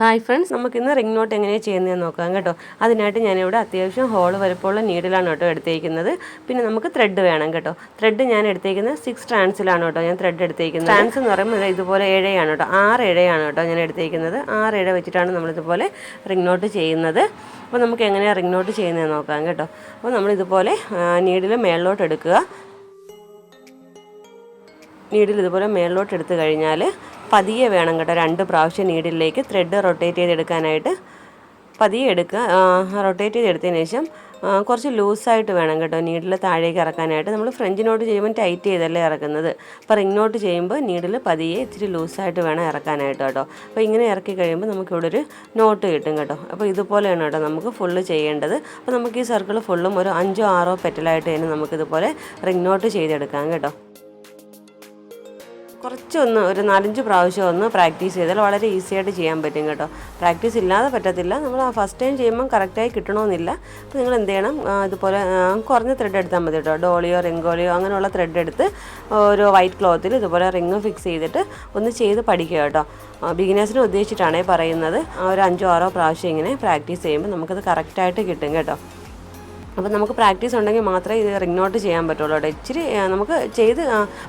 Hi friends, നമുക്കിന്ന് ring not എങ്ങനെയാണ് ചെയ്യുന്നതെന്ന് നോക്കാം കേട്ടോ. അതിനായിട്ട് ഞാനിവിടെ അത്യാവശ്യം ഹോള് വലുപ്പമുള്ള നീഡിലാണ് കേട്ടോ എടുത്തേക്കുന്നത്. പിന്നെ നമുക്ക് ത്രെഡ് വേണം കേട്ടോ. ത്രെഡ് ഞാൻ എടുത്തേക്കുന്നത് 6 സ്ട്രാൻഡ്സിലാണ് കേട്ടോ ഞാൻ ത്രെഡ് എടുത്തേക്കുന്നത്. സ്ട്രാൻഡ്സ് എന്ന് പറയുമ്പോൾ ഇതുപോലെ ഇഴയാണ് കേട്ടോ, 6 ഇഴയാണ് കേട്ടോ ഞാൻ എടുത്തേക്കുന്നത്. 6 ഇഴ വെച്ചിട്ടാണ് നമ്മളിതുപോലെ റിംഗ് നോട്ട് ചെയ്യുന്നത്. അപ്പോൾ നമുക്ക് എങ്ങനെയാണ് റിംഗ് നോട്ട് ചെയ്യുന്നതെന്ന് നോക്കാം കേട്ടോ. അപ്പോൾ നമ്മളിതുപോലെ നീഡിൽ മേളിലോട്ട് എടുക്കുക. നീഡിൽ ഇതുപോലെ മേളിലോട്ട് എടുത്തു കഴിഞ്ഞാൽ പതിയെ വേണം കേട്ടോ 2 പ്രാവശ്യം നീഡിലേക്ക് ത്രെഡ് റൊട്ടേറ്റ് ചെയ്തെടുക്കാനായിട്ട്. പതിയെ എടുക്കുക. റൊട്ടേറ്റ് ചെയ്തെടുത്തതിന് ശേഷം കുറച്ച് ലൂസായിട്ട് വേണം കേട്ടോ നീഡിൽ താഴേക്ക് ഇറക്കാനായിട്ട്. നമ്മൾ ഫ്രഞ്ച് നോട്ട് ചെയ്യുമ്പോൾ ടൈറ്റ് ചെയ്തല്ലേ ഇറക്കുന്നത്. അപ്പോൾ റിംഗ് നോട്ട് ചെയ്യുമ്പോൾ നീഡിൽ പതിയെ ഇച്ചിരി ലൂസായിട്ട് വേണം ഇറക്കാനായിട്ട് കേട്ടോ. അപ്പോൾ ഇങ്ങനെ ഇറക്കി കഴിയുമ്പോൾ നമുക്കിവിടെ ഒരു നോട്ട് കിട്ടും കേട്ടോ. അപ്പോൾ ഇതുപോലെയാണ് കേട്ടോ നമുക്ക് ഫുള്ള് ചെയ്യേണ്ടത്. അപ്പോൾ നമുക്ക് ഈ സർക്കിൾ ഫുള്ളും ഒരു 5 or 6 പെറ്റലായിട്ട് തന്നെ നമുക്കിതുപോലെ റിംഗ് നോട്ട് ചെയ്തെടുക്കാം കേട്ടോ. കുറച്ചൊന്ന് ഒരു 4-5 പ്രാവശ്യം ഒന്ന് പ്രാക്ടീസ് ചെയ്താൽ വളരെ ഈസി ആയിട്ട് ചെയ്യാൻ പറ്റും കേട്ടോ. പ്രാക്ടീസ് ഇല്ലാതെ പറ്റത്തില്ല. നമ്മൾ ഫസ്റ്റ് ടൈം ചെയ്യുമ്പം കറക്റ്റായി കിട്ടണമെന്നില്ല. അപ്പോൾ നിങ്ങൾ എന്ത് ചെയ്യണം, ഇതുപോലെ കുറഞ്ഞ ത്രെഡ് എടുത്താൽ മതി കേട്ടോ. ഡോളിയോ റിംഗോളിയോ അങ്ങനെയുള്ള ത്രെഡ് എടുത്ത് ഒരു വൈറ്റ് ക്ലോത്തിൽ ഇതുപോലെ റിങ് ഫിക്സ് ചെയ്തിട്ട് ഒന്ന് ചെയ്ത് പഠിക്കുക കേട്ടോ. ബിഗിനേഴ്സിനെ ഉദ്ദേശിച്ചിട്ടാണ് പറയുന്നത്. ഒരു 5-6 പ്രാവശ്യം ഇങ്ങനെ പ്രാക്ടീസ് ചെയ്യുമ്പോൾ നമുക്കത് കറക്റ്റായിട്ട് കിട്ടും കേട്ടോ. അപ്പോൾ നമുക്ക് പ്രാക്ടീസ് ഉണ്ടെങ്കിൽ മാത്രമേ ഇത് റിംഗ് നോട്ട് ചെയ്യാൻ പറ്റുള്ളൂ കേട്ടോ. ഇച്ചിരി നമുക്ക് ചെയ്ത്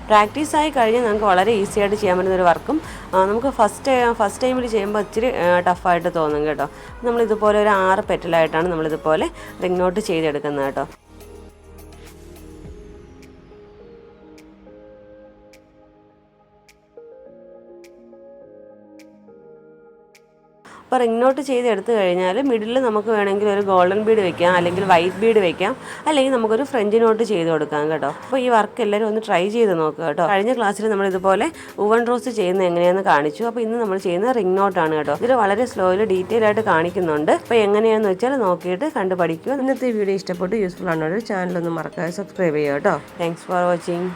പ്രാക്ടീസായി കഴിഞ്ഞാൽ നമുക്ക് വളരെ ഈസി ആയിട്ട് ചെയ്യാൻ പറ്റുന്നൊരു വർക്കും നമുക്ക് ഫസ്റ്റ് ടൈമിൽ ചെയ്യുമ്പോൾ ഇച്ചിരി ടഫായിട്ട് തോന്നും കേട്ടോ. നമ്മളിതുപോലെ ഒരു 6 പെറ്റലായിട്ടാണ് നമ്മളിതുപോലെ റിംഗ് നോട്ട് ചെയ്തെടുക്കുന്നത് കേട്ടോ. അപ്പോൾ റിംഗ് നോട്ട് ചെയ്തെടുത്ത് കഴിഞ്ഞാൽ മിഡിൽ നമുക്ക് വേണമെങ്കിൽ ഒരു ഗോൾഡൻ ബീഡ് വെക്കാം, അല്ലെങ്കിൽ വൈറ്റ് ബീഡ് വെക്കാം, അല്ലെങ്കിൽ നമുക്കൊരു ഫ്രഞ്ച് നോട്ട് ചെയ്ത് കൊടുക്കാം കേട്ടോ. അപ്പോൾ ഈ വർക്ക് എല്ലാവരും ഒന്ന് ട്രൈ ചെയ്ത് നോക്കുക കേട്ടോ. കഴിഞ്ഞ ക്ലാസ്സിൽ നമ്മൾ ഇതുപോലെ വുവൺ റോസ് ചെയ്യുന്നത് എങ്ങനെയാണെന്ന് കാണിച്ചു. അപ്പോൾ ഇന്ന് നമ്മൾ ചെയ്യുന്ന റിംഗ് നോട്ടാണ് കേട്ടോ. ഇതിൽ വളരെ സ്ലോയിൽ ഡീറ്റെയിൽ ആയിട്ട് കാണിക്കുന്നുണ്ട്. അപ്പോൾ എങ്ങനെയാണെന്ന് വെച്ചാൽ നോക്കിയിട്ട് കണ്ട് പഠിക്കുക. ഇന്നത്തെ വീഡിയോ ഇഷ്ടപ്പെട്ടു യൂസ്ഫുൾ ആണോ ചാനലൊന്നും മറക്കാതെ സബ്സ്ക്രൈബ് ചെയ്യുക കേട്ടോ. Thanks for watching.